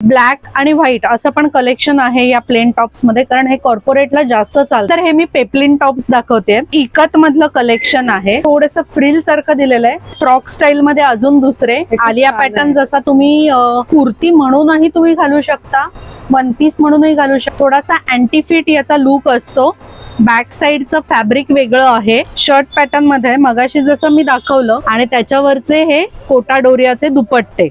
Black आणि white असं पण कलेक्शन आहे या प्लेन टॉप्स मध्ये, कारण हे कॉर्पोरेटला जास्त चालतं. तर हे मी पेप्लिन टॉप्स दाखवते. इकत मधलं कलेक्शन आहे, थोडंसं फ्रिल सारखं दिलेलं आहे. फ्रॉक स्टाईल मध्ये अजून दुसरे आलिया पॅटर्न, जसा तुम्ही कुर्ती म्हणूनही तुम्ही घालू शकता, वन पीस म्हणूनही घालू शकता. थोडासा अँटी फिट याचा लुक असतो. बॅक साइडचं फॅब्रिक वेगळं आहे. शर्ट पॅटर्न मध्ये मगाशी जसं मी दाखवलं, आणि त्याच्यावरचे हे कोटा डोरियाचे दुपट्टे,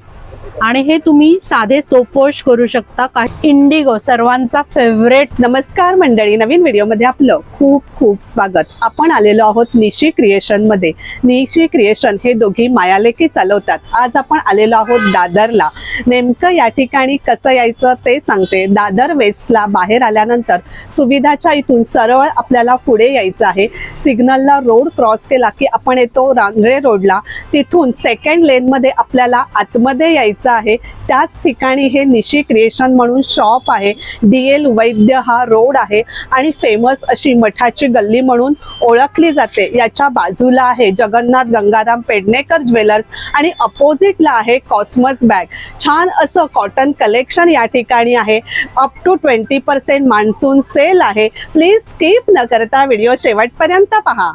आणि हे तुम्ही साधे सोप वॉश करू शकता. इंडिगो सर्वांचा फेवरेट. नमस्कार मंडळी, नवीन व्हिडिओ मध्ये आपलं खूप खूप स्वागत. आपण आलेलो आहोत निशी क्रिएशन मध्ये. निशी क्रिएशन हे दोघी मायालेकी चालवतात. आज आपण आलेलो आहोत दादरला. नेमकं या ठिकाणी कसं यायचं ते सांगते. दादर वेस्टला बाहेर आल्यानंतर सुविधाच्या इथून सरळ आपल्याला पुढे यायचं आहे. सिग्नलला रोड क्रॉस केला की आपण येतो रांगरे रोडला. तिथून सेकंड लेन मध्ये आपल्याला आतमध्ये यायचं आहे. त्याच ठिकाणी हे निशी क्रिएशन म्हणून शॉप आहे. DL वैद्य हा रोड आहे आणि फेमस अशी मठाची गल्ली म्हणून ओळखली जाते. याच्या बाजूला आहे जगन्नाथ गंगाराम पेडणेकर ज्वेलर्स आणि अपोजिटला आहे कॉस्मस बॅग. छान असं कॉटन कलेक्शन या ठिकाणी आहे. अप टू 20% मान्सून सेल आहे. प्लीज स्किप न करता व्हिडिओ शेवटपर्यंत पहा.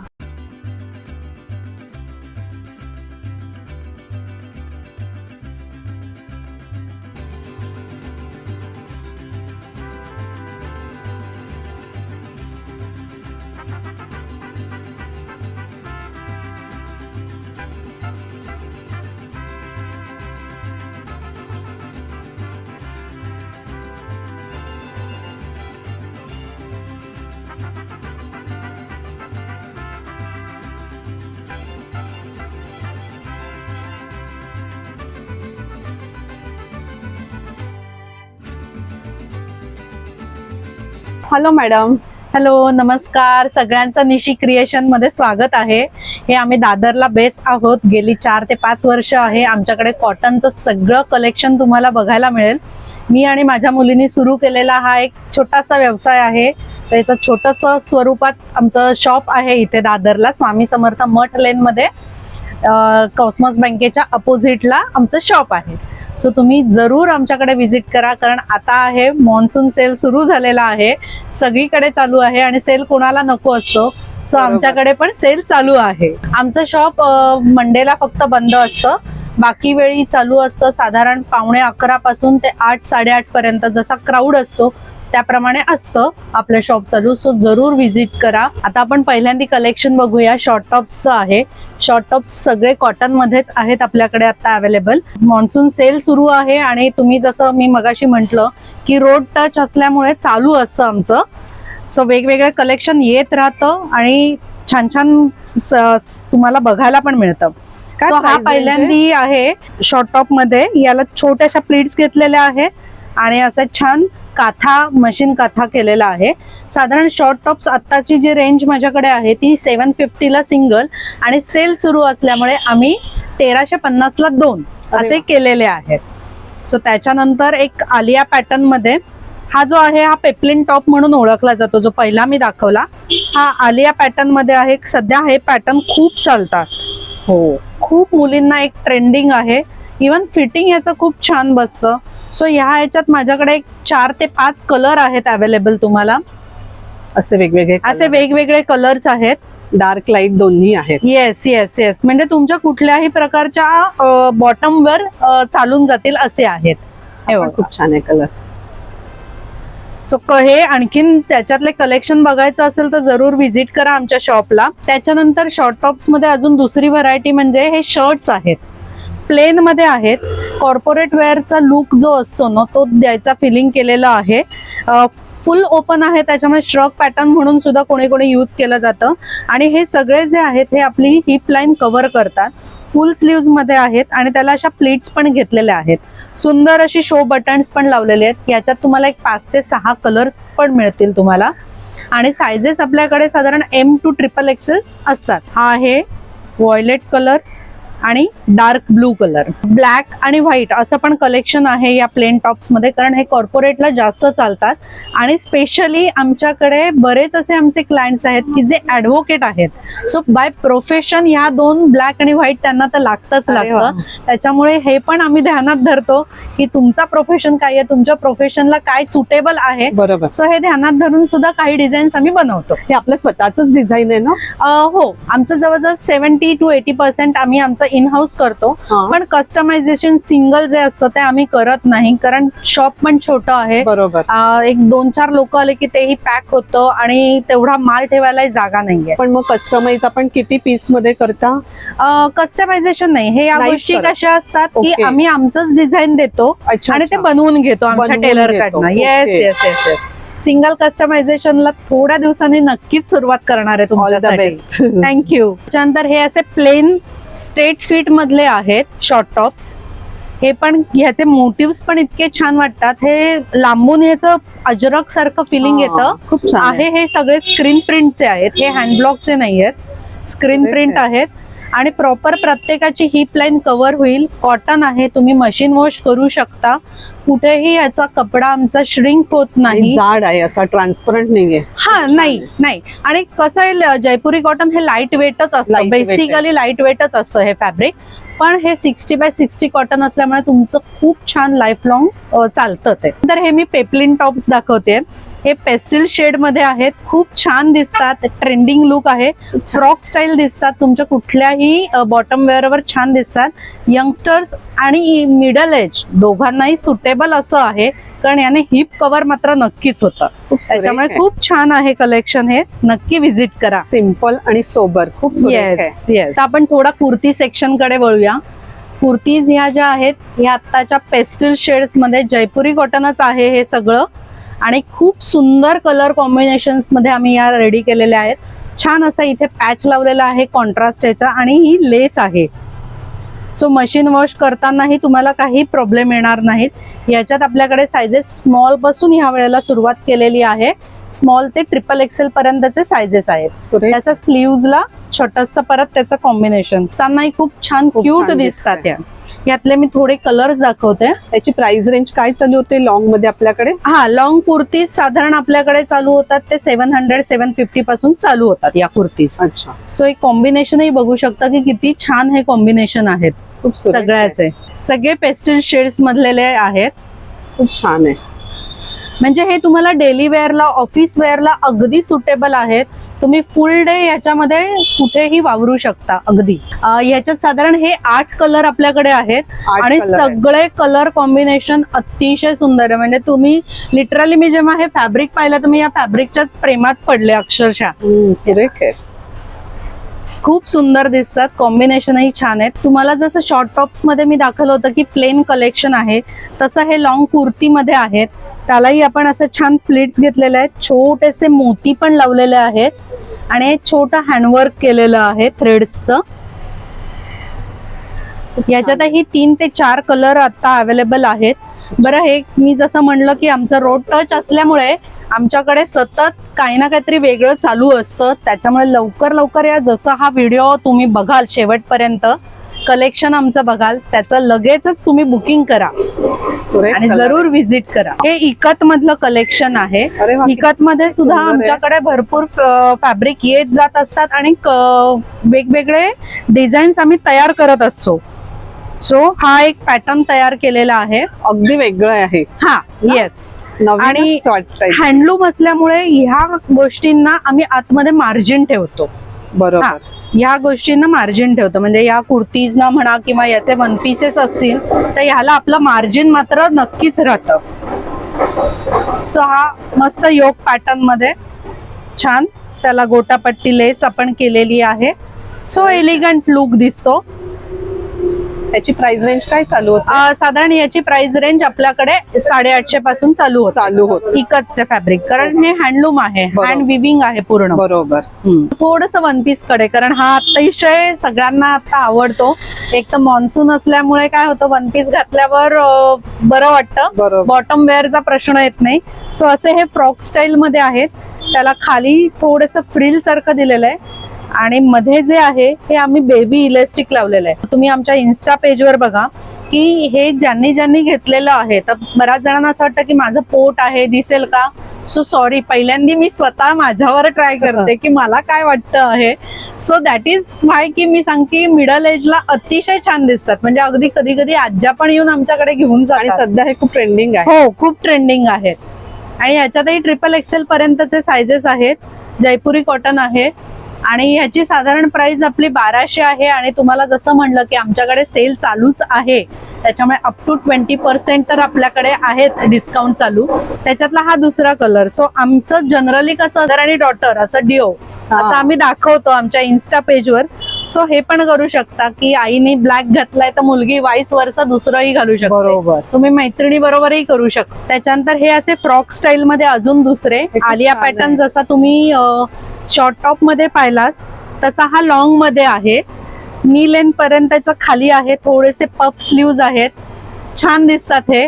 Hello madam. हॅलो, नमस्कार. सगळ्यांचं निशी क्रिएशन मध्ये स्वागत आहे. हे आम्ही दादरला बेस आहोत. गेली 4 ते 5 वर्ष आहे. आमच्याकडे कॉटनचं सगळं कलेक्शन तुम्हाला बघायला मिळेल. मी आणि माझ्या मुलींनी सुरू केलेला हा एक छोटासा व्यवसाय आहे. त्याचं छोटंसं स्वरूपात आमचं शॉप आहे इथे दादरला, स्वामी समर्थ मठ लेन मध्ये, कॉस्मॉस बँकेच्या अपोजिटला आमचं शॉप आहे. सो तुम्ही जरूर आमच्याकडे व्हिजिट करा, कारण आता आहे मॉन्सून सेल सुरू झालेला आहे. सगळीकडे चालू आहे आणि सेल कोणाला नको असतो. सो आमच्याकडे पण सेल चालू आहे. आमचं शॉप मंडेला फक्त बंद असतं, बाकी वेळी चालू असतं. साधारण 11:15 पासून ते 8-8:30 पर्यंत, जसा क्राऊड असतो त्याप्रमाणे असतं आपलं शॉप चालू. सो जरूर व्हिजिट करा. आता आपण पहिल्यांदा कलेक्शन बघूया. शॉर्ट टॉप्सचं आहे. शॉर्ट टॉप्स सगळे कॉटन मध्येच आहेत आपल्याकडे आता अवेलेबल. मॉन्सून सेल सुरू आहे आणि तुम्ही जसं मी मगाशी म्हटलं की रोड टच असल्यामुळे चालू असतं आमचं. सो वेगवेगळे कलेक्शन येत राहतं आणि छान छान तुम्हाला बघायला पण मिळतं. हा पहिल्यांदा आहे शॉर्ट टॉप मध्ये. याला छोट्याशा प्लीट्स घेतलेल्या आहेत आणि असं छान काथा, मशीन काथा केलेला आहे. साधारण शॉर्ट टॉप्स आत्ताची जी रेंज माझ्याकडे आहे ती 750 ला सिंगल, आणि सेल सुरू असल्यामुळे आम्ही 1350 ला 2 असे केलेले आहेत. सो त्याच्यानंतर एक आलिया पॅटर्न मध्ये हा जो आहे हा पेप्लिन टॉप म्हणून ओळखला जातो. जो पहिला मी दाखवला हा आलिया पॅटर्न मध्ये आहे. सध्या हे पॅटर्न खूप चालतात. हो, खूप मुलींना एक ट्रेंडिंग आहे. इवन फिटिंग याचं खूप छान बसतं. सो ह्याच्यात माझ्याकडे 4 ते 5 कलर आहेत अवेलेबल तुम्हाला. असे वेगवेगळे कलर्स आहेत. डार्क लाईट दोन्ही आहेत. येस येस येस, म्हणजे तुमच्या कुठल्याही प्रकारच्या बॉटम वर चालून जातील असे आहेत. खूप छान आहे कलर. सो हे आणखीन त्याच्यातले कलेक्शन बघायचं असेल तर जरूर व्हिजिट करा आमच्या शॉपला. त्याच्यानंतर शॉर्ट टॉप्स मध्ये अजून दुसरी व्हरायटी म्हणजे हे शर्ट्स आहेत. प्लेन मध्ये आहेत. कॉर्पोरेट वेअरचा लुक जो असतो ना तो द्यायचा फिलिंग केलेला आहे. फुल ओपन आहे, त्याच्यामुळे श्रग पॅटर्न म्हणून सुद्धा कोणी कोणी यूज केलं जातं. आणि हे सगळे जे आहेत हे आपली हिप लाईन कव्हर करतात. फुल स्लीव्ज मध्ये आहेत आणि त्याला अशा प्लीट्स पण घेतलेल्या आहेत. सुंदर अशी शो बटन्स पण लावलेले आहेत. याच्यात तुम्हाला एक 5 ते 6 कलर्स पण मिळतील तुम्हाला. आणि सायझेस आपल्याकडे साधारण M to XXL असतात. हा आहे व्हायलेट कलर आणि डार्क ब्लू कलर, ब्लॅक आणि व्हाईट असं पण कलेक्शन आहे या प्लेन टॉप्स मध्ये, कारण हे कॉर्पोरेटला जास्त चालतात. आणि स्पेशली आमच्याकडे बरेच असे आमचे क्लायंट्स आहेत की जे ऍडव्होकेट आहेत. सो बाय प्रोफेशन ह्या दोन ब्लॅक आणि व्हाईट त्यांना तर लागतच अरे वा. लागतं. त्याच्यामुळे हे पण आम्ही ध्यानात धरतो की तुमचा प्रोफेशन काय आहे, तुमच्या प्रोफेशनला काय सुटेबल आहे. बरोबर. सो हे ध्यानात धरून सुद्धा काही डिझाईन्स आम्ही बनवतो. हे आपलं स्वतःच डिझाईन आहे ना? हो, आमचं जवळजवळ 70 to 80% आम्ही आमचं इन हाऊस करतो. हा. पण कस्टमायझेशन सिंगल जे असतं ते आम्ही करत नाही, कारण शॉप पण छोटं आहे. बरोबर. एक 2-4 लोक आले की तेही पॅक होतं आणि तेवढा माल ठेवायला जागा नाहीये. पण मग कस्टमाइज आपण किती पीस मध्ये करता? कस्टमायझेशन नाही, हे या नाहीच गोष्टी करत. कशा असतात की Okay. आम्ही आमचंच डिझाईन देतो अच्छा, आणि ते अच्छा. बनवून घेतो आमच्या बनवून टेलर घेतो. कडनं. Yes Okay. Yes yes yes. Single कस्टमायझेशनला थोड्या दिवसांनी नक्कीच सुरुवात करणार आहे ऑल द तुमच्यासाठी. बेस्ट. थँक्यू. त्याच्यानंतर हे असे प्लेन स्ट्रेट फिट मधले आहेत शॉर्ट टॉप्स. हे पण ह्याचे मोटिव्स पण इतके छान वाटतात. हे लांबून ह्याचं अजरक सारखं फिलिंग येतं. खूप छान आहे हे सगळे स्क्रीन प्रिंटचे आहेत, हे हँडब्लॉकचे नाही आहेत, स्क्रीन सुरेख प्रिंट आहे. आहेत. आणि प्रॉपर प्रत्येकाची हिप लाईन कव्हर होईल. कॉटन आहे, तुम्ही मशीन वॉश करू शकता. कुठेही याचा कपडा आमचा श्रिंक होत नाही. जाड आहे, असा ट्रान्सपरंट नाहीये. हा, नाही नाही. आणि कसं आहे, जयपुरी कॉटन हे लाईट वेटच असतं, Light weight आहे. बेसिकली लाईट वेटच असतं हे फॅब्रिक. पण हे 60x60 कॉटन असल्यामुळे तुमचं खूप छान लाईफ लॉंग चालतं ते. तर हे मी पेपलिन टॉप्स दाखवते. हे पेस्टल शेड मध्ये आहेत, खूप छान दिसतात, ट्रेंडिंग लुक आहे, फ्रॉक स्टाईल दिसतात, तुमच्या कुठल्याही बॉटम वेअरवर छान दिसतात. यंगस्टर्स आणि मिडल एज दोघांनाही सुटेबल असं आहे, कारण याने हिप कव्हर मात्र नक्कीच होतं. त्याच्यामुळे खूप छान आहे कलेक्शन, हे नक्की व्हिजिट करा. सिम्पल आणि सोबर, खूप सुरेख आहे. Yes yes. आपण थोडा कुर्ती सेक्शन कडे वळूया. कुर्तीज ह्या ज्या आहेत ह्या आत्ताच्या पेस्टल शेड्स मध्ये, जयपुरी कॉटनच आहे हे सगळं आणि खूप सुंदर कलर कॉम्बिनेशन्स मध्ये आम्ही या रेडी केलेल्या आहेत. छान असा इथे पॅच लावलेला आहे कॉन्ट्रास्ट याचा आणि ही लेस आहे. सो मशीन वॉश करतानाही तुम्हाला काही प्रॉब्लेम येणार नाहीत. याच्यात आपल्याकडे सायझेस स्मॉल पासून ह्या वेळेला सुरुवात केलेली आहे. स्मॉल ते XXL पर्यंतचे सायझेस आहेत. सुरेख. त्याच्या स्लीव्हजला छोटस परत त्याचं कॉम्बिनेशन असतानाही खूप छान खूप क्यूट छान दिसतात. दिसतंय. यातले मी थोडे कलर्स दाखवते. त्याची प्राइस रेंज काय चालू होते लॉंग मध्ये आपल्याकडे? हा, लॉंग कुर्तीज साधारण आपल्याकडे चालू होतात ते 700-750 पासून चालू होतात या कुर्तीज. अच्छा, सो एक कॉम्बिनेशनही बघू शकता की किती छान हे कॉम्बिनेशन आहेत खूप सुरेख आहे. सगळ्याचे. सगळे पेस्टल शेड्स मधलेले आहेत. खूप छान आहे. म्हणजे हे तुम्हाला डेली वेअरला, ऑफिस वेअरला अगदी सुटेबल आहेत. तुम्ही फुल डे याच्यामध्ये कुठेही वावरू शकता अगदी. याच्यात साधारण हे 8 कलर आपल्याकडे आहेत 8 आणि color आहेत. सगळे कलर कॉम्बिनेशन अतिशय सुंदर आहे. म्हणजे तुम्ही लिटरली, मी जेव्हा हे फॅब्रिक पाहिलं तर मी या फॅब्रिकच्याच प्रेमात पडले अक्षरशः. सुरेख आहे. खूप सुंदर दिसतात, कॉम्बिनेशनही छान आहेत. तुम्हाला जसं शॉर्ट टॉप्स मध्ये मी दाखवलं होतं की प्लेन कलेक्शन आहे, तसं हे लॉंग कुर्ती मध्ये आहेत. त्यालाही आपण असं छान प्लेट्स घेतलेले आहेत, छोटेसे मोती पण लावलेले आहेत आणि एक छोटं हँडवर्क केलेलं आहे थ्रेड्सचं. याच्यातही 3 ते 4 कलर आता अवेलेबल आहेत. बरं, हे मी जसं म्हणलं की आमचं रोड टच असल्यामुळे आमच्याकडे सतत काही ना काहीतरी वेगळं चालू असतं. त्याच्यामुळे लवकर लवकर या, जसं हा व्हिडिओ तुम्ही बघाल शेवटपर्यंत, कलेक्शन आमचं बघाल, त्याचं लगेचच तुम्ही बुकिंग करा सुरेख आणि color जरूर व्हिजिट करा. हे इकत मधलं कलेक्शन आहे. अरे वा, इकत मध्ये सुद्धा सुंदर आहे. आमच्याकडे भरपूर फॅब्रिक येत जात असतात आणि वेगवेगळे डिझाईन्स आम्ही तयार करत असतो. सो हा एक पॅटर्न तयार केलेला आहे. अगदी वेगळं आहे. हा, येस. आणि नवीनच वाटतंय. हँडलूम असल्यामुळे ह्या गोष्टींना आम्ही आतमध्ये मार्जिन ठेवतो. बरोबर. ह्या गोष्टींना मार्जिन ठेवतो. म्हणजे या कुर्तीजना म्हणा किंवा याचे वन पीसेस असतील तर ह्याला आपलं मार्जिन मात्र नक्कीच राहतं. सो हा मस्त योक पॅटर्न मध्ये छान त्याला गोटापट्टी लेस आपण केलेली आहे. सो एलिगंट लुक दिसतो. त्याची प्राइस रेंज काय चालू होती? साधारण याची प्राइस रेंज आपल्याकडे 850 पासून चालू होते. इकतचे फॅब्रिक, कारण हे हँडलूम आहे, बरोबर. हँड विविंग आहे पूर्ण. बरोबर. थोडस वन पीस कडे, कारण हा अतिशय सगळ्यांना आता आवडतो. एक तर मान्सून असल्यामुळे काय होतं, वन पीस घातल्यावर बरं वाटतं, बरोबर. बॉटम वेअरचा प्रश्न येत नाही. सो असे हे फ्रॉक स्टाईल मध्ये आहेत. त्याला खाली थोडस फ्रिल सारखं दिलेलं आहे आणि मध्ये जे आहे हे आम्ही बेबी इलेस्टिक लावलेलं आहे. तुम्ही आमच्या इन्स्टा पेजवर बघा की हे ज्यांनी ज्यांनी घेतलेलं आहे, तर बऱ्याच जणांना असं वाटतं की माझं पोट आहे दिसेल का. सो सॉरी, पहिल्यांदा मी स्वतः माझ्यावर ट्राय करते की मला काय वाटतं आहे. सो दॅट इज वाय की मी सांगते मिडल एजला अतिशय छान दिसतात. म्हणजे अगदी कधी कधी आज्या पण येऊन आमच्याकडे घेऊन आणि जातात. सध्या हे खूप ट्रेंडिंग आहे. हो, खूप ट्रेंडिंग आहेत. आणि ह्याच्यातही XXL पर्यंतचे सायझेस आहेत. जयपुरी कॉटन आहे आणि ह्याची साधारण प्राइस आपली 1200 आहे. आणि तुम्हाला जसं म्हणलं की आमच्याकडे सेल चालूच आहे, त्याच्यामुळे अप टू 20% तर आपल्याकडे आहेत डिस्काउंट चालू. त्याच्यातला हा दुसरा कलर. सो आमचं जनरली कसं मदर आणि डॉटर असं डिओ असं आम्ही दाखवतो आमच्या इन्स्टा पेजवर. सो हे पण करू शकता की आईने ब्लॅक घातलाय तर मुलगी वाईस वर्षा दुसरंही घालू शकतो. बरोबर. तुम्ही मैत्रिणी बरोबरही करू शकता. त्याच्यानंतर हे असे फ्रॉक स्टाईल मध्ये अजून दुसरे खूप आलिया छान पॅटर्न आहे. जसा तुम्ही शॉर्ट टॉप मध्ये पाहिलात तसा हा लॉंग मध्ये आहे. नी लेंथ पर्यंतच खाली आहे. थोडेसे पफ स्लीव्ज आहेत. छान दिसतात हे.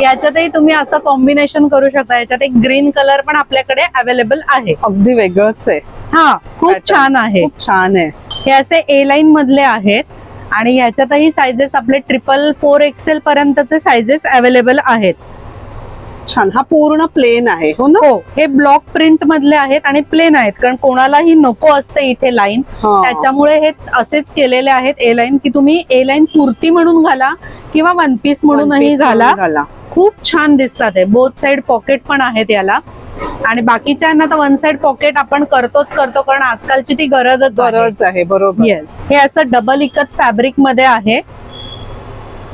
याच्यातही तुम्ही असं कॉम्बिनेशन करू शकता. याच्यात एक ग्रीन कलर पण आपल्याकडे अवेलेबल आहे. अगदी वेगळंच आहे. हा, खूप Pattern. छान आहे. खूप छान आहे. हे असे ए लाईन मधले आहेत आणि याच्यातही सायझेस आपले 4XL पर्यंतचे सायझेस अवेलेबल आहेत. छान. हा पूर्ण प्लेन आहे हो ना. हो, हे ब्लॉक प्रिंट मधले आहेत आणि प्लेन आहेत, कारण कोणालाही नको असते इथे लाईन. हा. त्याच्यामुळे हे असेच केलेले आहेत ए लाईन, की तुम्ही ए लाईन कुर्ती म्हणून घाला किंवा वन पीस म्हणूनही One piece घाला. म्हणून घाला. खूप छान दिसतात हे. बोथ साइड पॉकेट पण आहेत याला. आणि बाकीच्यांना तर वन साइड पॉकेट आपण करतो, कारण आजकालची ती गरजच गरज आहे. बरोबर. येस. हे असं डबल इकत फॅब्रिक मध्ये आहे.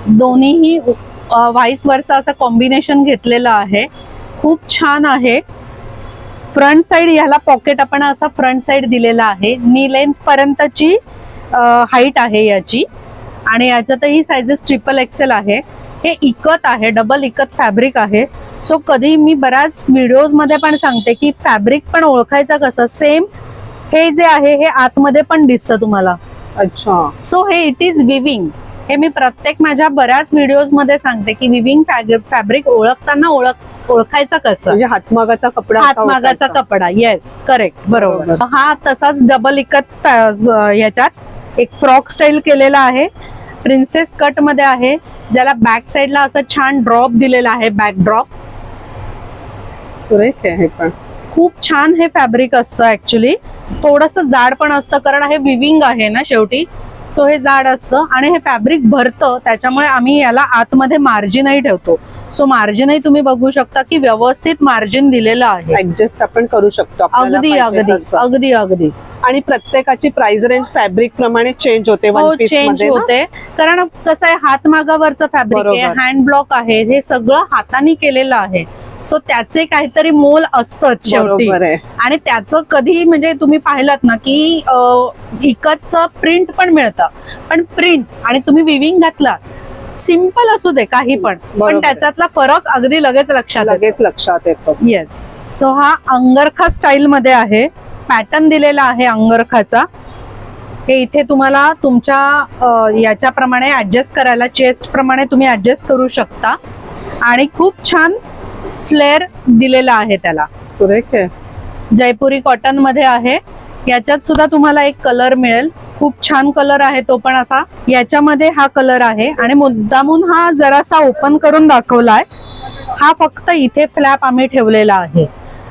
दोन्हीही व्हाईस वर्सा असं कॉम्बिनेशन घेतलेलं आहे. खूप छान आहे. फ्रंट साइड ह्याला पॉकेट आपण असा फ्रंट साइड दिलेला आहे. नी लेंथ पर्यंतची हाईट आहे याची. आणि याच्यातही सायझेस XXL आहे. हे इकत आहे, डबल इकत फॅब्रिक आहे. सो कधी मी बऱ्याच व्हिडिओज मध्ये पण सांगते की फॅब्रिक पण ओळखायचं कसं. सेम हे जे आहे हे आतमध्ये पण दिसतं तुम्हाला. अच्छा. सो हे इट इज विविंग. हे मी प्रत्येक माझ्या बऱ्याच व्हिडिओज मध्ये सांगते की विविंग फॅब्रिक ओळखताना ओळखायचं कसं. म्हणजे हातमागाचा कपडा. असा हातमागाचा ओळखायचा. कपडा. येस, करेक्ट, बरोबर. बरोबर. हा तसाच डबल इकत याच्यात एक फ्रॉक स्टाईल केलेला आहे. प्रिन्सेस कट मध्ये आहे, ज्याला बॅक साइडला असं छान ड्रॉप दिलेला आहे. बॅक ड्रॉप सुरेख आहे हे पण. खूप छान हे फॅब्रिक असतं. ऍक्च्युली थोडंसं जाड पण असतं, कारण हे विविंग आहे ना शेवटी. सो हे जाड असतं आणि हे फॅब्रिक भरतं, त्याच्यामुळे आम्ही याला आतमध्ये मार्जिनही ठेवतो. सो मार्जिनही तुम्ही बघू शकता की व्यवस्थित मार्जिन दिलेलं आहे. ऍडजस्ट आपण करू शकतो आपल्याला अगदी पाहिजे अगदी तसं. अगदी अगदी. आणि प्रत्येकाची प्राइस रेंज फॅब्रिक प्रमाणे चेंज होते. हो, वन पीस चेंज मध्ये ना? होते. कारण कसं आहे, हातमागावरचं फॅब्रिक आहे, बरोबर. हँड ब्लॉक आहे, हे सगळं हाताने केलेलं आहे. सो त्याचे काहीतरी मोल असतंच शेवटी. बरोबर आहे. आणि त्याचं कधी म्हणजे तुम्ही पाहिलात ना की इकतचं प्रिंट पण मिळतं, पण प्रिंट आणि तुम्ही विविंग घातला सिंपल असू दे काही पण बरोबर. त्याच्यातला फरक अगदी लगेच लगेच लक्षात येतो. येस. सो हा अंगरखा स्टाईल मध्ये आहे. पॅटर्न दिलेला आहे अंगरखाचा. हे इथे तुम्हाला तुमच्या याच्याप्रमाणे ऍडजस्ट करायला, चेस्ट प्रमाणे तुम्ही ऍडजस्ट करू शकता. आणि खूप छान फ्लेअर दिलेला आहे त्याला. सुरेख आहे. जयपुरी कॉटन मध्ये आहे. याच्यात सुद्धा तुम्हाला एक कलर मिळेल. खूप छान कलर आहे तो पण असा. याच्यामध्ये हा कलर आहे आणि मुद्दामून हा जरासा ओपन करून दाखवलाय. हा फक्त इथे फ्लॅप आम्ही ठेवलेला आहे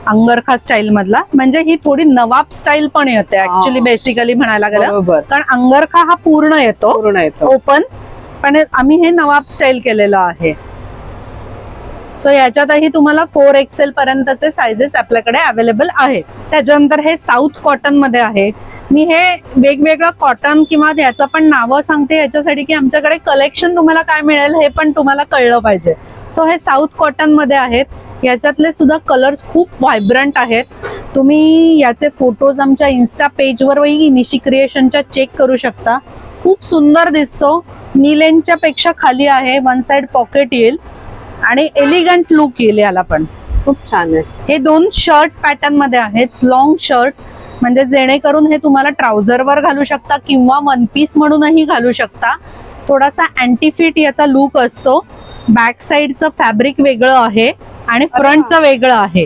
अंगरखा स्टाईल मधला. म्हणजे ही थोडी नवाब स्टाईल पण येते ऍक्च्युली, बेसिकली म्हणायला गेलं. बरोबर. कारण अंगरखा हा पूर्ण येतो पूर्ण येतो ओपन, पण आम्ही हे नवाब स्टाईल केलेलं आहे. सो याच्यातही तुम्हाला 4XL पर्यंतचे सायझेस आपल्याकडे अवेलेबल आहेत. त्याच्यानंतर हे साऊथ कॉटन मध्ये आहे. मी हे वेगवेगळं कॉटन किंवा याचं पण नावं सांगते याच्यासाठी की आमच्याकडे कलेक्शन तुम्हाला काय मिळेल हे पण तुम्हाला कळलं पाहिजे. सो हे साऊथ कॉटन मध्ये आहेत. याच्यातले सुद्धा कलर्स खूप व्हायब्रंट आहेत. तुम्ही याचे फोटोज आमच्या इन्स्टा पेजवरही निशी क्रिएशनच्या चेक करू शकता. खूप सुंदर दिसतो. नी लेंथच्या पेक्षा खाली आहे. वन साइड पॉकेट येईल आणि एलिगंट लुक येईल याला पण. खूप छान आहे. हे 2 शर्ट पॅटर्न मध्ये आहेत. लॉंग शर्ट, म्हणजे जेणेकरून हे तुम्हाला ट्राउझर वर घालू शकता किंवा वन पीस म्हणूनही घालू शकता. थोडासा अँटी फिट याचा लुक असतो. बॅक साइडचं फॅब्रिक वेगळं आहे आणि फ्रंटचं वेगळं आहे.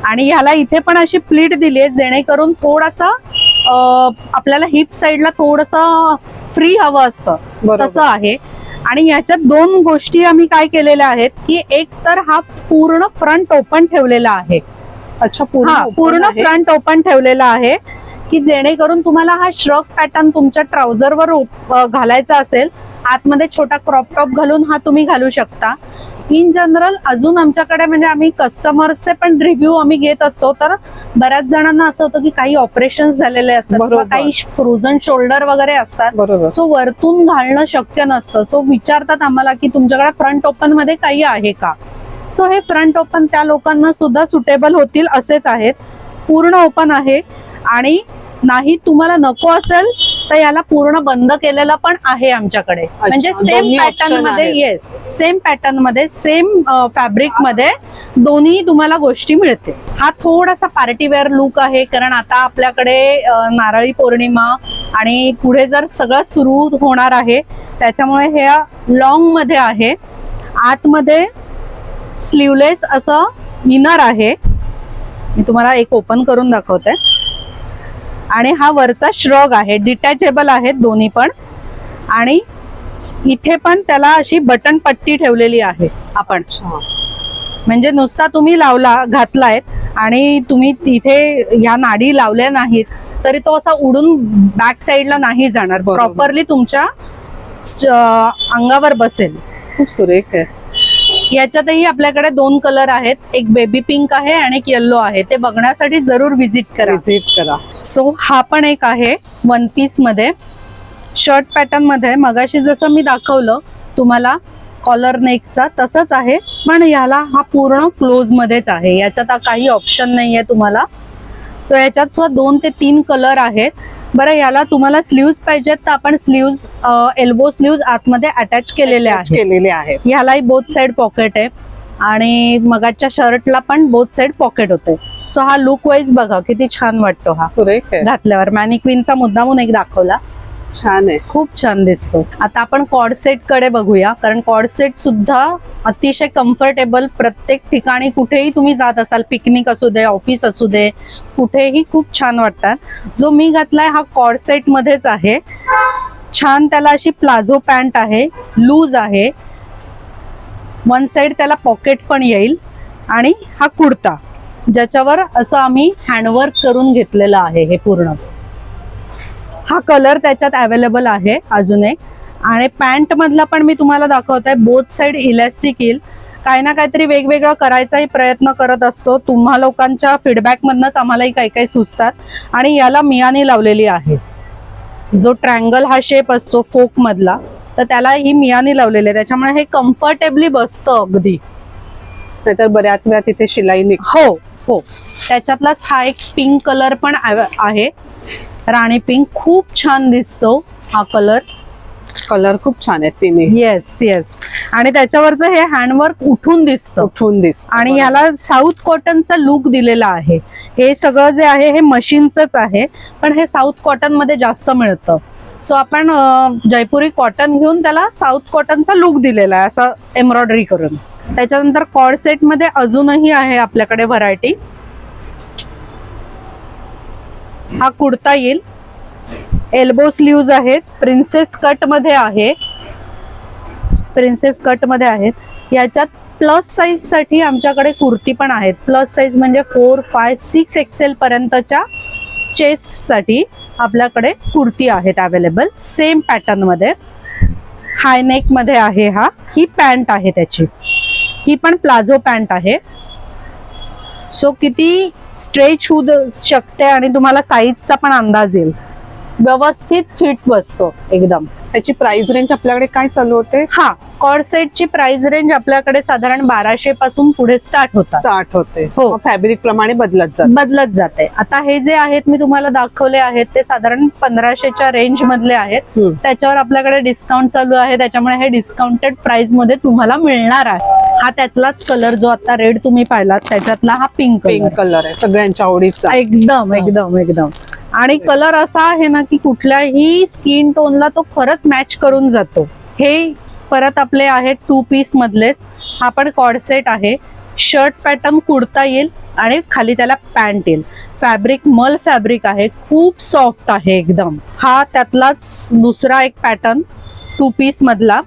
आणि ह्याला इथे पण अशी प्लीट दिली आहे जेणेकरून थोडासा आपल्याला हिप साईडला थोडस फ्री हवं असतं बरोबर. तसं आहे. आणि याच्यात दोन गोष्टी आम्ही काय केलेल्या आहेत की एक तर हा पूर्ण फ्रंट ओपन ठेवलेला आहे. अच्छा, पूर्ण फ्रंट ओपन ठेवलेला आहे की जेणेकरून तुम्हाला हा श्रग पॅटर्न तुमच्या ट्राउझरवर घालायचा असेल, आतमध्ये छोटा क्रॉप टॉप घालून हा तुम्ही घालू शकता. इन जनरल अजून आमच्याकडे म्हणजे आम्ही कस्टमर्सचे पण रिव्ह्यू आम्ही घेत असतो, तर बऱ्याच जणांना असं होतं की काही ऑपरेशन झालेले असतात किंवा बरोबर. काही फ्रोझन शोल्डर वगैरे असतात, बरोबर. सो वरतून घालणं शक्य नसतं. सो विचारतात आम्हाला की तुमच्याकडे फ्रंट ओपन मध्ये काही आहे का. सो हे फ्रंट ओपन त्या लोकांना सुद्धा सुटेबल होतील असेच आहेत. पूर्ण ओपन आहे आणि नाही तुम्हाला नको असेल तर याला पूर्ण बंद केलेलं पण आहे आमच्याकडे. म्हणजे सेम दोन्ही पॅटर्न option मध्ये, आहेत. येस, सेम पॅटर्न मध्ये सेम फॅब्रिक मध्ये दोन्ही तुम्हाला गोष्टी मिळते. हा थोडासा पार्टीवेअर लुक आहे कारण आता आपल्याकडे नारळी पौर्णिमा आणि पुढे जर सगळं सुरू होणार आहे त्याच्यामुळे हे लॉंग मध्ये आहे. आतमध्ये स्लीवलेस असं इनर आहे. मी तुम्हाला एक ओपन करून दाखवते. आणि हा वरचा श्रग आहे, डिटॅचेबल आहेत दोन्ही पण. आणि इथे पण त्याला अशी बटन पट्टी ठेवलेली आहे आपण, म्हणजे नुसता तुम्ही घातलाय आणि तुम्ही तिथे या नाडी लावल्या नाहीत तरी तो असा उडून बॅक साईडला नाही जाणार, बरोबर. प्रॉपरली तुमच्या अंगावर बसेल. खूप सुरेख आहे. याच्यातही आपल्याकडे दोन कलर आहेत, एक बेबी पिंक आहे आणि एक येल्लो आहे. ते बघण्यासाठी जरूर विजिट करा. सो हा पण एक आहे वन पीस मध्ये, शर्ट पॅटर्न मध्ये. मगाशी जसं मी दाखवलं तुम्हाला कॉलर नेकचा तसंच आहे, पण याला हा पूर्ण क्लोज मध्येच आहे. याच्यात काही ऑप्शन नाहीये तुम्हाला. सो याच्यात सुद्धा 2 ते 3 कलर आहेत. बरं, याला तुम्हाला स्लीव्ज पाहिजेत तर आपण स्लीव्ज, एल्बो स्लीव्ज आतमध्ये अटॅच केलेले आहेत. ह्यालाही बोथ साइड पॉकेट आहे आणि मगाच्या शर्टला पण बोथ साइड पॉकेट होते. सो हा लुक वाईज बघा किती छान वाटतो हा सुरेख आहे. घातल्यावर. मॅनिक्विनचा मुद्दामून एक दाखवला, छान आहे, खूप छान दिसतो. आता आपण कॉर्ड सेट कडे बघूया कारण कॉर्ड सेट सुद्धा अतिशय कम्फर्टेबल. प्रत्येक ठिकाणी कुठेही तुम्ही जात असाल, पिकनिक असू दे, ऑफिस असू दे, कुठेही खूप छान वाटतात. जो मी घातलाय हा कॉर्ड सेट मध्येच आहे. छान त्याला अशी प्लाझो पॅन्ट आहे, लूज आहे. वन साइड त्याला पॉकेट पण येईल. आणि हा कुर्ता ज्याच्यावर असं आम्ही हँडवर्क करून घेतलेलं आहे हे पूर्ण. हा कलर त्याच्यात अवेलेबल आहे अजून एक. आणि पॅन्ट मधला पण मी तुम्हाला दाखवते, बोथ साइड इलॅस्टिक येईल. काही ना काहीतरी वेगवेगळं करायचाही प्रयत्न करत असतो. तुम्हा लोकांच्या फीडबॅक मधनच आम्हालाही काही काही सुचतात. आणि याला मियानी लावलेली आहे. जो ट्रँगल हा शेप असतो फोक मधला, तर त्याला ही मियानी लावलेली आहे. त्याच्यामुळे हे कम्फर्टेबली बसतं अगदी. नाहीतर बऱ्याच वेळा तिथे शिलाई हो हो. त्याच्यातलाच हा एक पिंक कलर पण आहे, राणी पिंक. खूप छान दिसतो हा कलर. खूप छान आहेत तिन्ही. Yes yes. आणि त्याच्यावरचं हे हँडवर्क उठून दिसतं. आणि याला साऊथ कॉटनचा लुक दिलेला आहे. हे सगळं जे आहे हे मशीनचंच आहे, पण हे साऊथ कॉटन मध्ये जास्त मिळतं. सो आपण जयपुरी कॉटन घेऊन त्याला साऊथ कॉटनचा लुक दिलेला आहे असं एम्ब्रॉयडरी करून. त्याच्यानंतर कॉर्ड सेट मध्ये अजूनही आहे आपल्याकडे व्हरायटी. हा कुर्ता येईल, एल्बो स्लीव्ज आहेत, प्रिन्सेस कट मध्ये आहे. याच्यात प्लस साईज साठी आमच्याकडे कुर्ती पण आहेत. प्लस साईज म्हणजे 4, 5, 6 XL पर्यंतच्या चेस्ट साठी आपल्याकडे कुर्ती आहेत अवेलेबल सेम पॅटर्न मध्ये. हाय नेक मध्ये आहे हा. ही पॅन्ट आहे त्याची, ही पण प्लाझो पॅन्ट आहे. सो किती स्ट्रेच होऊ शकते आणि तुम्हाला साईजचा पण अंदाज येईल. व्यवस्थित फिट बसतो एकदम. त्याची प्राइस रेंज आपल्याकडे काय चालू होते? हा, कॉर्ड सेटची प्राइस रेंज आपल्याकडे साधारण 1200 पासून पुढे स्टार्ट होते. हो, फॅब्रिक प्रमाणे बदलत जाते. आता हे जे आहेत मी तुम्हाला दाखवले आहेत ते साधारण 1500च्या रेंज मधले आहेत. त्याच्यावर आपल्याकडे डिस्काउंट चालू आहे, त्याच्यामुळे हे डिस्काउंटेड प्राइस मध्ये तुम्हाला मिळणार आहे. हा त्यातलाच कलर जो आता रेड तुम्ही पाहिलात त्याच्यातला हा पिंक कलर आहे, सगळ्यांच्या आवडीचा. एकदम एकदम एकदम. आणि कलर असा आहे ना की कुठल्याही स्किन टोनला तो खरंच मॅच करून जातो. हे परत आपले आहेत 2 पीस मधलेच. हा पण कॉर्ड सेट आहे. शर्ट पॅटर्न कुर्ता येईल आणि खाली त्याला पॅन्ट येईल. फॅब्रिक मल फॅब्रिक आहे, खूप सॉफ्ट आहे एकदम. हा त्यातलाच दुसरा एक पॅटर्न 2 पीस मधला.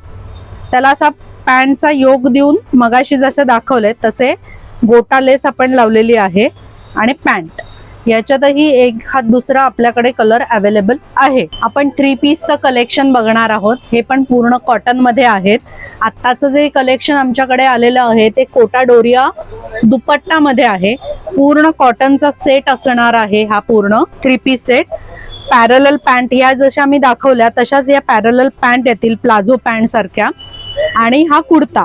त्याला असा पॅन्टचा योग देऊन मगाशी जसे दाखवले तसे गोटा लेस आपण लावलेली आहे आणि पॅन्ट. याच्यातही एक हा दुसरा आपल्याकडे कलर अवेलेबल आहे. आपण 3 पीसचं कलेक्शन बघणार आहोत. हे पण पूर्ण कॉटन मध्ये आहेत. आत्ताचं जे कलेक्शन आमच्याकडे आलेलं आहे ते कोटा डोरिया दुपट्टा मध्ये आहे. पूर्ण कॉटनचा सेट असणार आहे हा पूर्ण 3 पीस सेट. पॅरलल पॅन्ट या जशा मी दाखवल्या तशाच या पॅरलल पॅन्ट येतील प्लाझो पॅन्ट सारख्या. आणि हा कुर्ता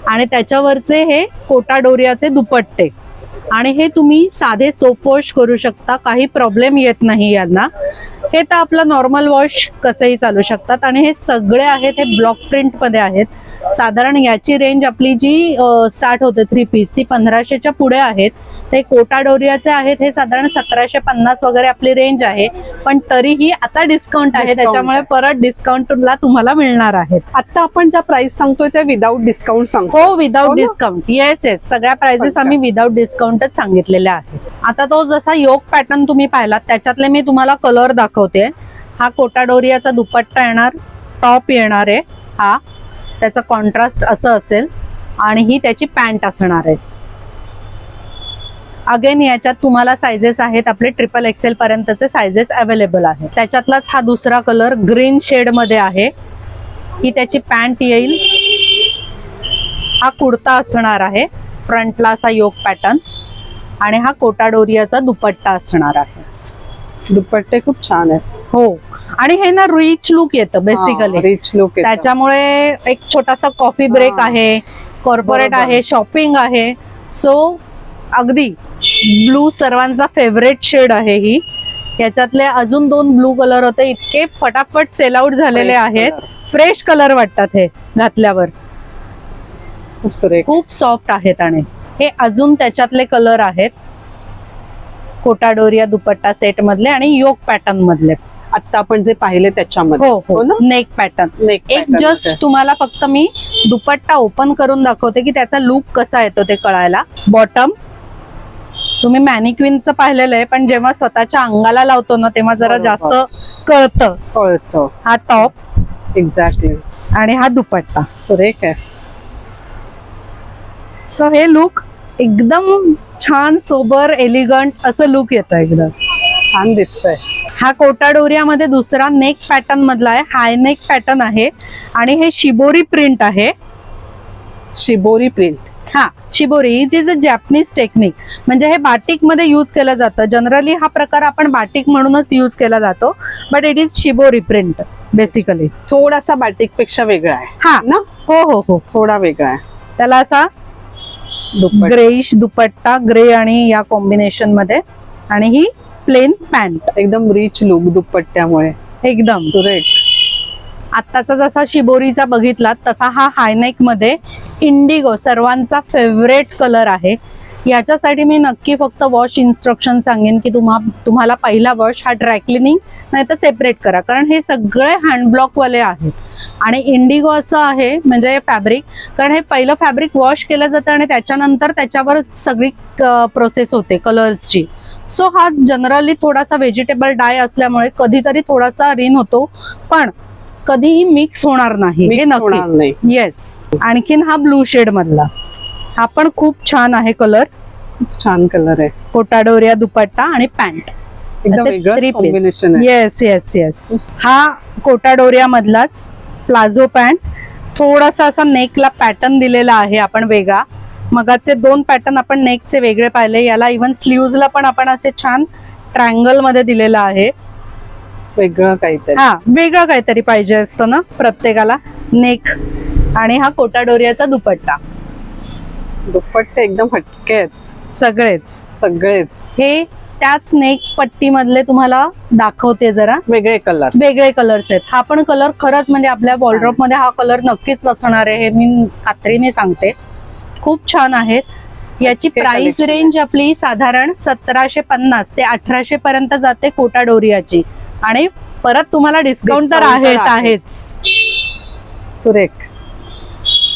आणि त्याच्यावरचे हे कोटा डोरियाचे दुपट्टे. आणि हे तुम्ही साधे सोप वॉश करू शकता, काही प्रॉब्लेम येत नाही यांना. हे तर आपलं नॉर्मल वॉश कसंही चालू शकतात. आणि हे सगळे आहेत हे ब्लॉक प्रिंट मध्ये आहेत. साधारण याची रेंज आपली जी स्टार्ट होते 3 पीस ती 1500च्या पुढे आहेत. ते कोटा डोरियाचे आहेत हे साधारण 1750 वगैरे आपली रेंज आहे. पण तरीही आता डिस्काउंट आहे, त्याच्यामुळे परत डिस्काउंटला तुम्हाला मिळणार आहेत. आता आपण ज्या प्राइस सांगतोय त्या विदाउट डिस्काउंट सांगतो. हो, विदाउट डिस्काउंट. येस येस, सगळ्या प्राइसेस आम्ही विदाउट डिस्काउंटच सांगितलेल्या आहेत. आता तो जसा योग पॅटर्न तुम्ही पाहिलात त्याच्यातले मी तुम्हाला कलर दाखवते. हा कोटा डोरियाचा दुपट्टा येणार, टॉप येणार आहे हा, त्याचा कॉन्ट्रास्ट असं असेल आणि ही त्याची पॅन्ट असणार आहे. अगेन याच्यात तुम्हाला सायझेस आहेत आपले ट्रिपल एक्सेल पर्यंतचे सायझेस अवेलेबल आहेत. त्याच्यातलाच हा दुसरा कलर ग्रीन शेड मध्ये आहे. ही त्याची पॅन्ट येईल. हा कुर्ता असणार आहे, फ्रंटला असा योग पॅटर्न आणि हा कोटा डोरियाचा दुपट्टा असणार आहे. दुपट्टे खूप छान आहेत. हो, आणि हे ना रिच लुक येतं बेसिकली. Rich look. त्याच्यामुळे एक छोटासा कॉफी ब्रेक आहे, कॉर्पोरेट आहे, शॉपिंग आहे. सो अगदी ब्लू सर्वांचा फेवरेट शेड आहे ही. याच्यातले अजून 2 ब्लू कलर होते, इतके फटाफट सेल आउट झालेले आहेत. फ्रेश कलर वाटतात हे घातल्यावर, खूप सॉफ्ट आहेत. आणि हे अजून त्याच्यातले कलर आहेत कोटा डोरिया दुपट्टा सेट मधले आणि योग पॅटर्न मधले. आता आपण जे पाहिले त्याच्यामध्ये हो, नेक पॅटर्न. एक जस्ट तुम्हाला फक्त मी दुपट्टा ओपन करून दाखवते की त्याचा लुक कसा येतो ते कळायला. बॉटम तुम्ही मॅनिक्विनचं पाहिलेलं आहे, पण जेव्हा स्वतःच्या अंगाला लावतो ना तेव्हा जरा जास्त कळतं. हा टॉप एक्झॅक्टली आणि हा दुपट्टा सुरेख आहे. सो हे लुक एकदम छान, सोबर, एलिगंट असं लुक येतं, एकदम छान दिसतंय. हा कोटा डोरियामध्ये दुसरा नेक पॅटर्न मधला आहे. हाय नेक पॅटर्न आहे आणि हे शिबोरी प्रिंट आहे. Shibori print. हा, shibori it is a Japanese technique. म्हणजे हे बाटिक मध्ये यूज केलं जातं. जनरली हा प्रकार आपण बाटिक म्हणूनच यूज केला जातो, but it is shibori print basically. थोडासा बाटिक पेक्षा वेगळा आहे. हा ना. हो हो हो, थोडा वेगळा आहे. त्याला असा ग्रेइश दुपट्टा, ग्रे आणि या कॉम्बिनेशन मध्ये, आणि ही प्लेन पॅन्ट. एकदम रिच लुक दुपट्ट्यामुळे, एकदम सुरेख. आत्ताचा जसा शिबोरीचा बघितला तसा हा हायनेक मध्ये इंडिगो सर्वांचा फेवरेट कलर आहे. याच्यासाठी मी नक्की फक्त वॉश इन्स्ट्रक्शन सांगेन की तुम्हाला पहिला वॉश हा ड्रायक्लिनिंग नाही तर सेपरेट करा, कारण हे सगळे हँडब्लॉक वाले आहेत. आणि इंडिगो असं आहे म्हणजे फॅब्रिक, कारण हे पहिलं फॅब्रिक वॉश केलं जातं आणि त्याच्यानंतर त्याच्यावर सगळी प्रोसेस होते कलर्सची. सो हा जनरली थोडासा व्हेजिटेबल डाय असल्यामुळे कधीतरी थोडासा रिन होतो, पण कधीही मिक्स होणार नाही हे नक्की. येस. आणखीन हा ब्लू शेड मधला, हा पण खूप छान आहे कलर. छान कलर आहे. कोटा डोरिया दुपट्टा आणि पॅन्ट. Yes yes yes. हा कोटा डोरिया मधलाच प्लाझो पॅन्ट. थोडासा असा नेकला पॅटर्न दिलेला आहे आपण वेगळा. मगाचे 2 पॅटर्न आपण नेकचे वेगळे पाहिले. याला इव्हन स्लीव्हजला पण आपण असे छान ट्रायंगल मध्ये दिलेला आहे. वेगळं काहीतरी. हा, वेगळं काहीतरी पाहिजे असतं ना प्रत्येकाला. नेक आणि हा कोटा डोरियाचा दुपट्टा. दुपट्टे एकदम हटके आहेत सगळेच. हे त्याच नेक पट्टी मधले तुम्हाला दाखवते जरा. वेगळे कलर्स आहेत. हा पण कलर खरंच म्हणजे आपल्या वॉर्डरोब मध्ये हा कलर नक्कीच असणार आहे, हे मी खात्रीने सांगते. खूप छान आहेत. याची प्राइस रेंज आपली साधारण 1750 ते 1800 पर्यंत जाते कोटा डोरियाची. आणि परत तुम्हाला डिस्काउंट तर आहेच. सुरेख.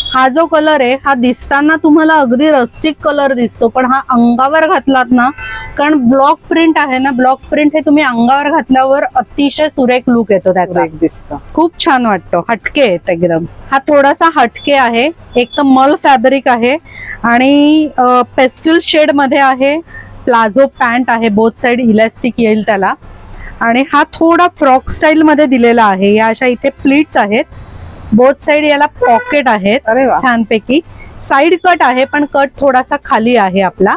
हा जो कलर आहे हा दिसताना तुम्हाला अगदी रस्टिक कलर दिसतो, पण हा अंगावर घातलात ना, कारण ब्लॉक प्रिंट आहे ना, ब्लॉक प्रिंट हे तुम्ही अंगावर घातल्यावर अतिशय सुरेख लुक येतो त्याचा, दिसतं. खूप छान वाटतो, हटके आहेत एकदम. हा थोडासा हटके आहे, एक तर मल फॅब्रिक आहे आणि पेस्टल शेड मध्ये आहे. प्लाझो पॅन्ट आहे, बोथ साइड इलास्टिक येईल त्याला, आणि हा थोडा फ्रॉक स्टाईल मध्ये दिलेला आहे. या अशा इथे प्लीट्स आहेत, बोथ साइड याला पॉकेट आहेत अरे वा. छानपैकी. साइड कट आहे पण कट थोडासा खाली आहे आपला.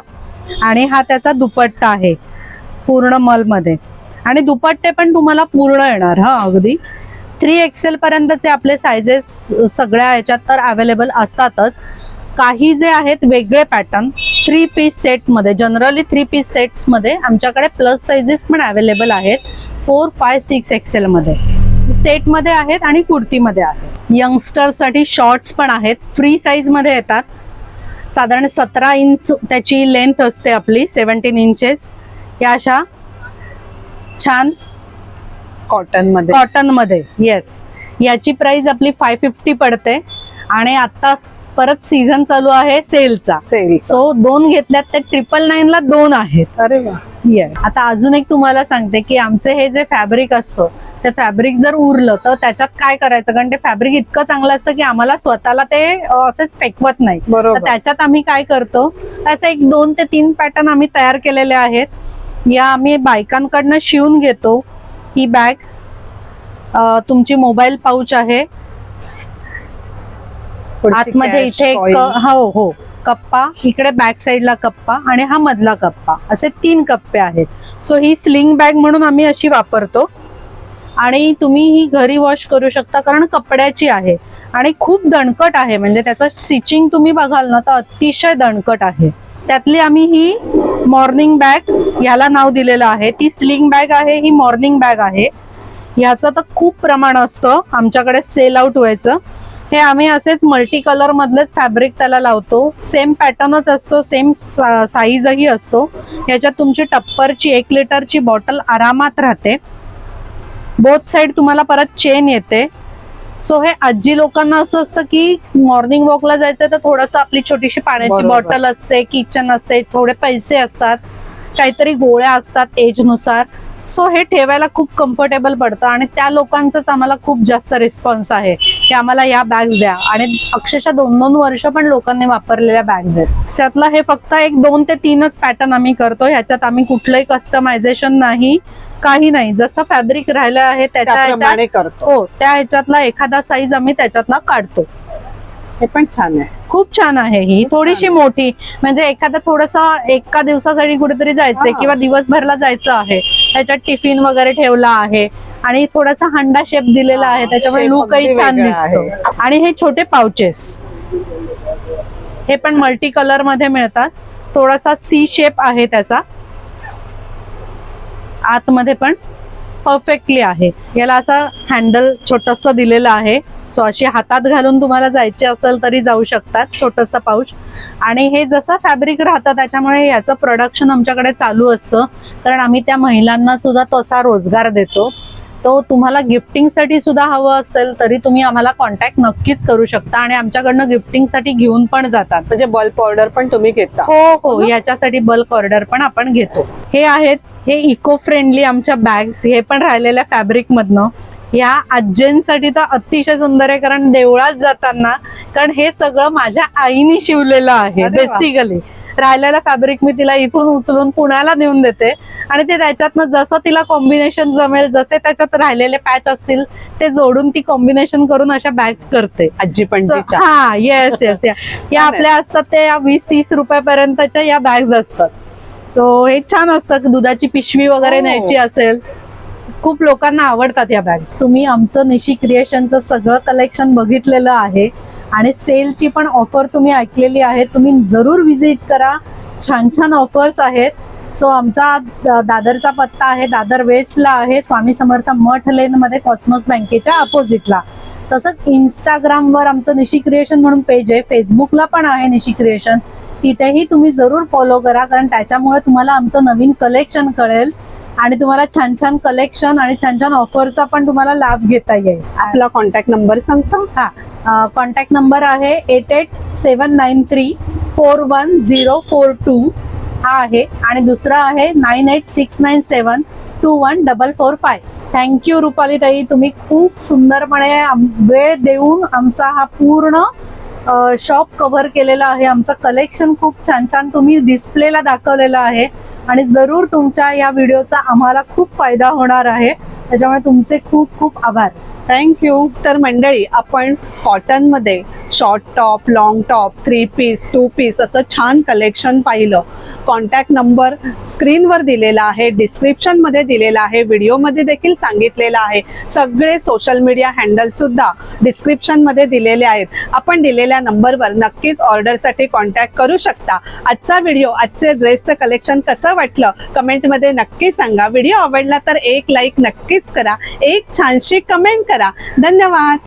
आणि हा त्याचा दुपट्टा आहे पूर्ण मल मध्ये, आणि दुपट्टे पण तुम्हाला पूर्ण येणार. हा अगदी 3XL पर्यंतचे आपले साइजेस सगळ्या याच्यात तर अवेलेबल असतातच. काही जे आहेत वेगळे पॅटर्न 3 पीस सेट मध्ये, जनरली 3 पीस सेट्स मध्ये आमच्याकडे प्लस साइजेस पण अवेलेबल आहेत 4, 5, 6XL मध्ये सेट मध्ये आहेत आणि कुर्ती मध्ये आहेत. यंगस्टर साठी शॉर्ट्स पण आहेत, फ्री साईज मध्ये येतात. साधारण 17 इंच त्याची लेंथ असते आपली, 17 इंचेस. या अशा छान कॉटन मध्ये. येस, याची प्राइस आपली 550 पडते. आणि आता परत सीझन चालू आहे सेलचा, सो 2 घेतल्यात ते 999 ला 2 आहेत. अरे वा. आता अजून एक तुम्हाला सांगते की आमचे हे जे फॅब्रिक असतं ते फॅब्रिक जर उरलं तर त्याच्यात काय करायचं, कारण ते फॅब्रिक इतकं चांगलं असतं की आम्हाला स्वतःला ते असेच फेकवत नाही. तर त्याच्यात आम्ही काय करतो, त्याचे एक 2 ते 3 पॅटर्न आम्ही तयार केलेले आहेत. या आम्ही बायकांकडनं शिवून घेतो. ही बॅग, तुमची मोबाईल पाऊच आहे, आतमध्ये इथे एक हो कप्पा, इकडे बॅक साइडला कप्पा आणि हा मधला कप्पा, असे 3 कप्पे आहेत. सो ही स्लिंग बॅग म्हणून आम्ही अशी वापरतो. आणि तुम्ही ही घरी वॉश करू शकता कारण कपड्याची आहे आणि खूप दणकट आहे, म्हणजे त्याचं स्टिचिंग तुम्ही बघाल ना तर अतिशय दणकट आहे. त्यातली आम्ही ही मॉर्निंग बॅग याला नाव दिलेलं आहे. ती स्लिंग बॅग आहे, ही मॉर्निंग बॅग आहे. ह्याचं तर खूप प्रमाण असतं आमच्याकडे सेल आउट व्हायचं. हे आम्ही असेच मल्टी कलर मधलेच फॅब्रिक त्याला लावतो. सेम पॅटर्नच असतो, सेम साईजही असतो. ह्याच्यात तुमची टप्परची 1 लिटरची बॉटल आरामात राहते. बोथ साइड तुम्हाला परत चेन येते. सो हे आजी लोकांना असं असतं की मॉर्निंग वॉकला जायचं तर थोडंसं आपली छोटीशी पाण्याची बॉटल असते, किचन असते, थोडे पैसे असतात, काहीतरी गोळ्या असतात एज नुसार. सो हे ठेवायला खूप कम्फर्टेबल पडतं आणि त्या लोकांचाच आम्हाला खूप जास्त रिस्पॉन्स आहे की आम्हाला या बॅग्स द्या. आणि अक्षरशः 2-2 वर्ष पण लोकांनी वापरलेल्या बॅग्स आहेत. त्यातला हे फक्त 1, 2 ते 3च पॅटर्न आम्ही करतो. ह्याच्यात आम्ही कुठलंही कस्टमायझेशन नाही, काही नाही. जसं फॅब्रिक राहिलं आहे त्याच्या करतो. हो, त्या ह्याच्यातला एखादा साईज आम्ही त्याच्यातला काढतो. हे पण छान आहे, खूप छान आहे. ही थोडीशी मोठी, म्हणजे एखादा थोडसा एका दिवसासाठी कुठेतरी जायचंय किंवा दिवसभरला जायचं आहे, त्याच्यात टिफिन वगैरे ठेवला आहे आणि थोडासा हंडा शेप दिलेला आहे, त्याच्यामुळे लुकही छान दिसतो. आणि हे छोटे पाउचेस, हे पण मल्टी कलर मध्ये मिळतात. थोडासा सी शेप आहे त्याचा, आतमध्ये पण परफेक्टली आहे. याला असं हँडल छोटस दिलेलं आहे. सो अशी हातात घालून तुम्हाला जायचे असेल तरी जाऊ शकतात, छोटस पाऊच. आणि हे जसं फॅब्रिक राहतं त्याच्यामुळे याचं प्रोडक्शन आमच्याकडे चालू असतं, कारण आम्ही त्या महिलांना सुद्धा तसा रोजगार देतो. तो तुम्हाला गिफ्टिंगसाठी सुद्धा हवं असेल तरी तुम्ही आम्हाला कॉन्टॅक्ट नक्कीच करू शकता आणि आमच्याकडनं गिफ्टिंगसाठी घेऊन पण जातात. म्हणजे बल्क ऑर्डर पण तुम्ही घेता? हो, याच्यासाठी बल्क ऑर्डर पण आपण घेतो. हे आहेत, हे इको फ्रेंडली आमच्या बॅग्स, हे पण राहिलेल्या फॅब्रिक मधनं. या आज्यांसाठी तर अतिशय सुंदर आहे, कारण देवळात जाताना, कारण हे सगळं माझ्या आईने शिवलेलं आहे. बेसिकली राहिलेलं फॅब्रिक मी तिला इथून उचलून पुण्याला नेऊन देते आणि ते त्याच्यातनं जसं तिला कॉम्बिनेशन जमेल, जसे त्याच्यात राहिलेले पॅच असतील ते जोडून ती कॉम्बिनेशन करून अशा बॅग्स करते आजी पण. हा, येस या आपल्या असतात ते 20-30 रुपयापर्यंतच्या या बॅग्स असतात. सो हे छान असतं, दुधाची पिशवी वगैरे न्यायची असेल, खूप लोकांना आवडतात या बॅग्स. तुम्ही आमचं निशी क्रिएशनचं सगळं कलेक्शन बघितलेलं आहे आणि सेलची पण ऑफर तुम्ही ऐकलेली आहे. तुम्ही जरूर व्हिजिट करा, छान छान ऑफर्स आहेत. सो आमचा दादरचा पत्ता आहे, दादर वेस्टला आहे, स्वामी समर्थ मठ लेन मध्ये, कॉस्मॉस बँकेच्या अपोजिटला. तसंच इंस्टाग्रामवर आमचं निशी क्रिएशन म्हणून पेज आहे, फेसबुकला पण आहे निशी क्रिएशन. तिथेही तुम्ही जरूर फॉलो करा, कारण त्याच्यामुळे तुम्हाला आमचं नवीन कलेक्शन कळेल आणि तुम्हाला छान छान कलेक्शन आणि छान छान ऑफरचा पण तुम्हाला लाभ घेता येईल. आपला कॉन्टॅक्ट नंबर सांगता? हा, कॉन्टॅक्ट नंबर आहे 8879341042 हा आहे, आणि दुसरा आहे 9869721445. थँक्यू रुपाली ताई, तुम्ही खूप सुंदरपणे वेळ देऊन आमचा हा पूर्ण शॉप कव्हर केलेला आहे. आमचं कलेक्शन खूप छान छान तुम्ही डिस्प्लेला दाखवलेलं आहे, आणि जरूर तुमच्या या व्हिडिओचा आम्हाला खूप फायदा होणार आहे. त्याच्यामुळे तुमचे खूप खूप आभार. थँक्यू. तर मंडळी, आपण कॉटन मध्ये short top, long top, 3 piece, 2 piece असं छान कलेक्शन पाहिलं. कॉन्टॅक्ट नंबर स्क्रीनवर दिलेला आहे, डिस्क्रिप्शन मध्ये दिलेला आहे, व्हिडिओमध्ये देखील सांगितलेला आहे. सगळे सोशल मीडिया हँडल सुद्धा डिस्क्रिप्शन मध्ये दिलेले आहेत. आपण दिलेल्या नंबरवर नक्कीच ऑर्डरसाठी कॉन्टॅक्ट करू शकता. आजचा व्हिडिओ, आजचे ड्रेसचं कलेक्शन कसं वाटलं कमेंटमध्ये नक्की सांगा. व्हिडिओ आवडला तर एक लाईक नक्कीच करा, एक छानशी कमेंट करा. धन्यवाद.